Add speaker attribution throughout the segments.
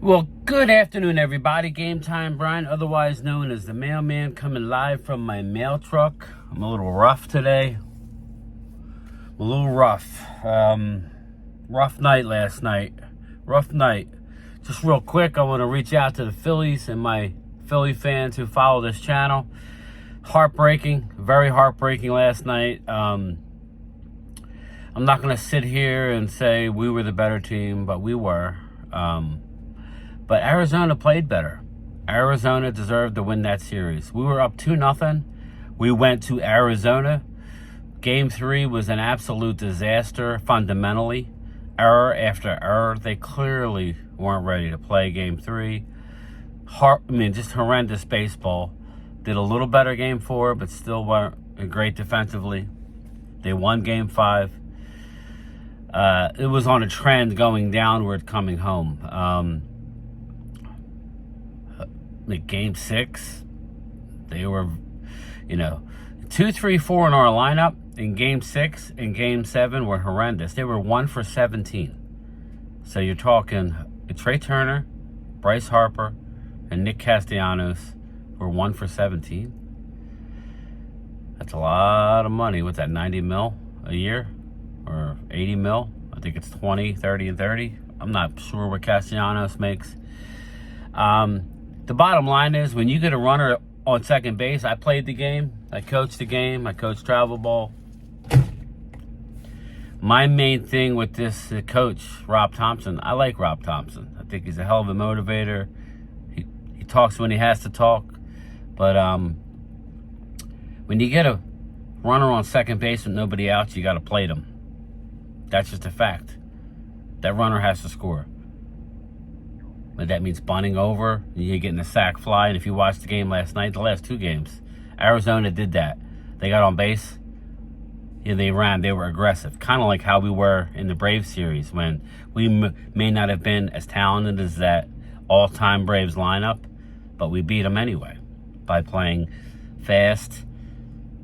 Speaker 1: Well, good afternoon, everybody. Game Time Brian, otherwise known as the Mailman, coming live from my mail truck. I'm a little rough today. Rough night last night. Rough night. Just real quick, I want to reach out to the Phillies and my Philly fans who follow this channel. Heartbreaking, very heartbreaking last night. I'm not going to sit here and say we were the better team, but we were. But Arizona played better. Arizona deserved to win that series. We were up 2-0. We went to Arizona. Game 3 was an absolute disaster fundamentally. Error after error. They clearly weren't ready to play Game 3. Just horrendous baseball. Did a little better Game 4, but still weren't great defensively. They won Game 5. It was on a trend going downward coming home. Game 6, they were, 2, 3, 4 in our lineup. In Game 6 and Game 7 were horrendous. They were 1 for 17. So you're talking Trey Turner, Bryce Harper, and Nick Castellanos were 1 for 17. That's a lot of money. What's that, 90 mil a year? Or 80 mil? I think it's 20, 30, and 30. I'm not sure what Castellanos makes. The bottom line is, when you get a runner on second base, I played the game, I coached the game, I coached travel ball. My main thing with this coach, Rob Thompson, I like Rob Thompson. I think he's a hell of a motivator. He talks when he has to talk. But when you get a runner on second base with nobody out, you got to play them. That's just a fact. That runner has to score. But that means bunting over, you're getting a sack fly. And if you watched the game last night, the last 2 games, Arizona did that. They got on base, they ran, they were aggressive. Kind of like how we were in the Braves series, when we may not have been as talented as that all-time Braves lineup, but we beat them anyway by playing fast,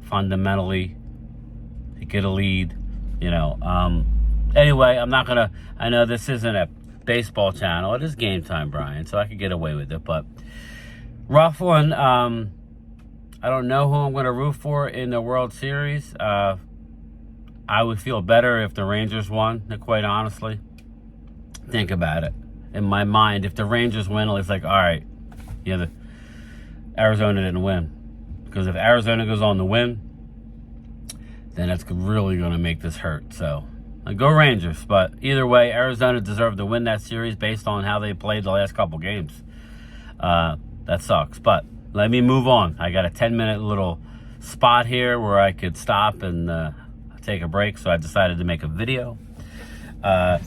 Speaker 1: fundamentally, to get a lead, Anyway, I know this isn't a baseball channel. It is Game Time, Brian, so I could get away with it. But rough one. I don't know who I'm going to root for in the World Series. I would feel better if the Rangers won, quite honestly. Think about it. In my mind, if the Rangers win, it's like, all right, Arizona didn't win. Because if Arizona goes on to win, then that's really going to make this hurt. So, go Rangers. But either way, Arizona deserved to win that series based on how they played the last couple games. That sucks. But let me move on. I got a 10-minute little spot here where I could stop and take a break, so I decided to make a video. I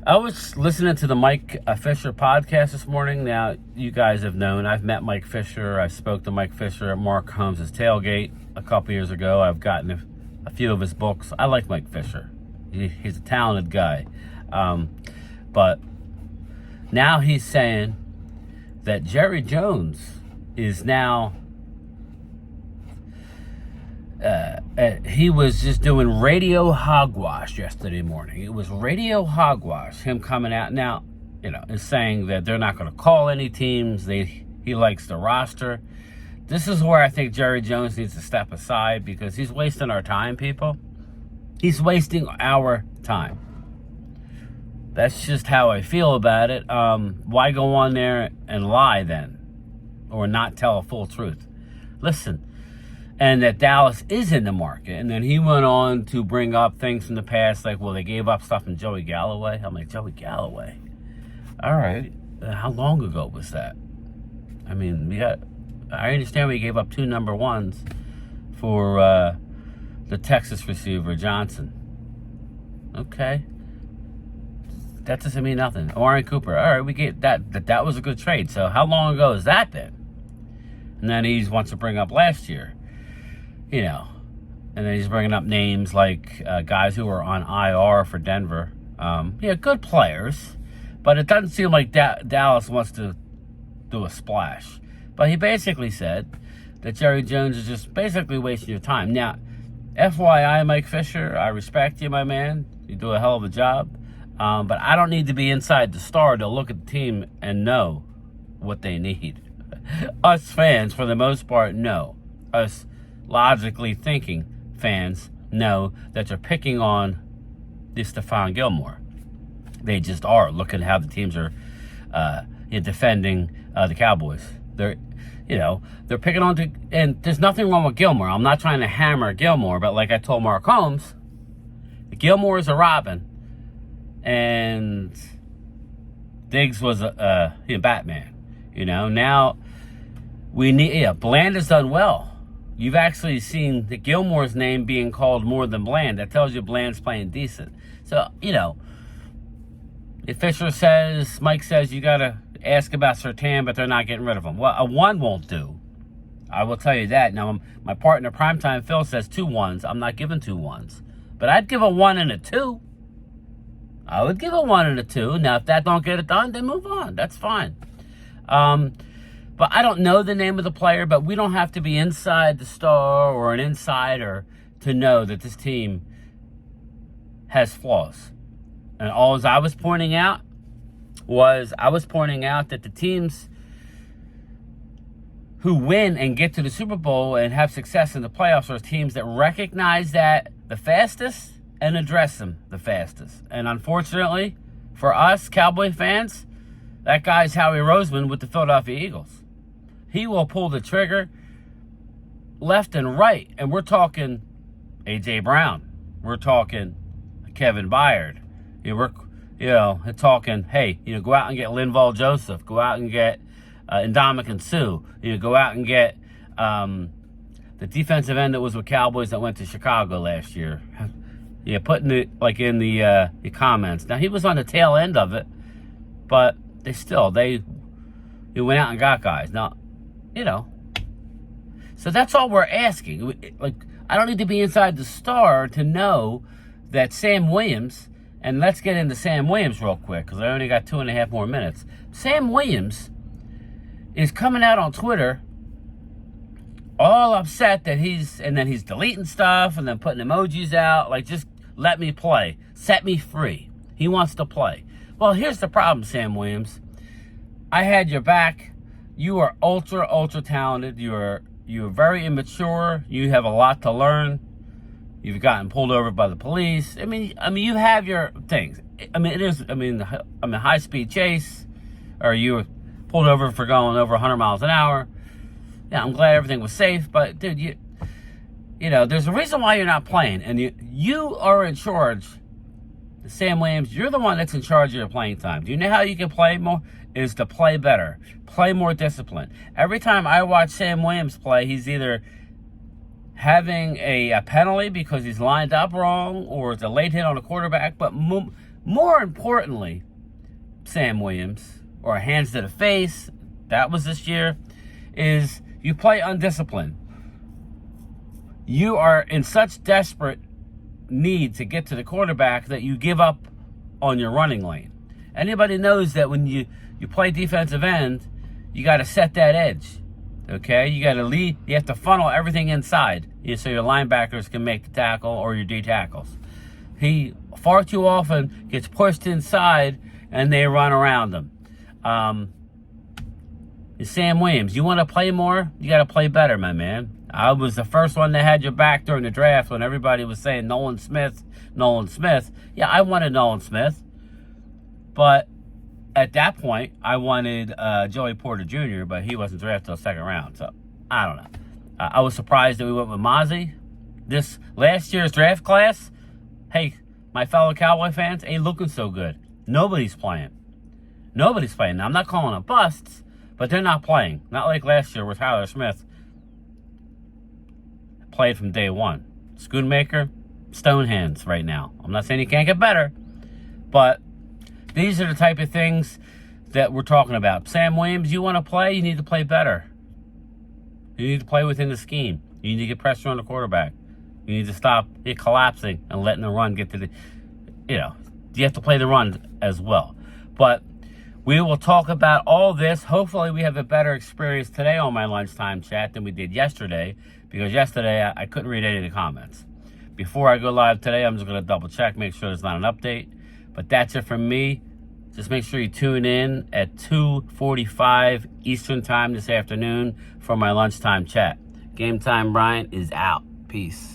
Speaker 1: was listening to the Mike Fisher podcast this morning. Now, you guys have known, I've met Mike Fisher. I spoke to Mike Fisher at Mark Holmes' tailgate a couple years ago. I've gotten a few of his books. I like Mike Fisher. He's a talented guy. But now he's saying that Jerry Jones is now... he was just doing radio hogwash yesterday morning. It was radio hogwash, him coming out now, and saying that they're not going to call any teams. He likes the roster. This is where I think Jerry Jones needs to step aside, because he's wasting our time, people. He's wasting our time. That's just how I feel about it. Why go on there and lie then? Or not tell a full truth? Listen, and that Dallas is in the market. And then he went on to bring up things from the past, like, well, they gave up stuff in Joey Galloway. I'm like, Joey Galloway? All right. How long ago was that? I mean, I understand we gave up 2 number 1s for the Texas receiver, Johnson. Okay. That doesn't mean nothing. Amari Cooper. All right, we get that was a good trade. So how long ago has that been? And then he wants to bring up last year. And then he's bringing up names like guys who are on IR for Denver. Good players, but it doesn't seem like Dallas wants to do a splash. But he basically said that Jerry Jones is just basically wasting your time. Now, FYI, Mike Fisher, I respect you, my man. You do a hell of a job. But I don't need to be inside the Star to look at the team and know what they need. Us fans, for the most part, know. Us logically thinking fans know that they're picking on this Stephon Gilmore. They just are. Look at how the teams are defending the Cowboys. They're picking on and there's nothing wrong with Gilmore. I'm not trying to hammer Gilmore, but like I told Mark Holmes, Gilmore is a Robin, and Diggs was a Batman. Now we need. Bland has done well. You've actually seen the Gilmore's name being called more than Bland. That tells you Bland's playing decent. So if Mike says you got to ask about Surtain, but they're not getting rid of him. Well, a 1 won't do. I will tell you that. Now, my partner, Primetime Phil, says 2 1s. I'm not giving 2 1s. But I'd give a 1 and a 2. I would give a 1 and a 2. Now, if that don't get it done, then move on. That's fine. But I don't know the name of the player, but we don't have to be inside the Star or an insider to know that this team has flaws. And all I was pointing out that the teams who win and get to the Super Bowl and have success in the playoffs are teams that recognize that the fastest and address them the fastest. And unfortunately, for us Cowboy fans, that guy's Howie Roseman with the Philadelphia Eagles. He will pull the trigger left and right. And we're talking A.J. Brown. We're talking Kevin Byard. We're talking, hey, go out and get Linval Joseph. Go out and get Ndamukong Suh. Go out and get the defensive end that was with Cowboys that went to Chicago last year. Putting it like in the comments. Now, he was on the tail end of it, but they went out and got guys. Now, so that's all we're asking. Like, I don't need to be inside the Star to know that Sam Williams, and let's get into Sam Williams real quick because I only got 2.5 more minutes. Sam Williams is coming out on Twitter all upset that he's deleting stuff and then putting emojis out. Like, just let me play. Set me free. He wants to play. Well, here's the problem, Sam Williams. I had your back. You are ultra, ultra talented. You're very immature. You have a lot to learn. You've gotten pulled over by the police. I mean, you have your things. High-speed chase, or you were pulled over for going over 100 miles an hour. Yeah, I'm glad everything was safe, but dude, there's a reason why you're not playing, and you are in charge. Sam Williams, you're the one that's in charge of your playing time. Do you know how you can play more? Is to play better, play more discipline. Every time I watch Sam Williams play, he's either having a penalty because he's lined up wrong, or it's a late hit on a quarterback. But more importantly, Sam Williams, or hands to the face, that was this year, is you play undisciplined. You are in such desperate need to get to the quarterback that you give up on your running lane. Anybody knows that when you play defensive end, you got to set that edge. Okay? You got to lead. You have to funnel everything inside so your linebackers can make the tackle or your D tackles. He far too often gets pushed inside and they run around him. Sam Williams, you want to play more? You got to play better, my man. I was the first one that had your back during the draft when everybody was saying Nolan Smith. Yeah, I wanted Nolan Smith. But at that point, I wanted Joey Porter Jr., but he wasn't drafted till the 2nd round. So, I don't know. I was surprised that we went with Mozzie. This last year's draft class, hey, my fellow Cowboy fans, ain't looking so good. Nobody's playing. Now, I'm not calling them busts, but they're not playing. Not like last year where Tyler Smith played from day one. Schoonmaker, stone hands right now. I'm not saying he can't get better, but these are the type of things that we're talking about. Sam Williams, you want to play? You need to play better. You need to play within the scheme. You need to get pressure on the quarterback. You need to stop it collapsing and letting the run get to the, you have to play the run as well. But we will talk about all this. Hopefully we have a better experience today on my lunchtime chat than we did yesterday, because yesterday I couldn't read any of the comments. Before I go live today, I'm just going to double check, make sure there's not an update. But that's it from me. Just make sure you tune in at 2:45 Eastern Time this afternoon for my lunchtime chat. Game Time Bryant is out. Peace.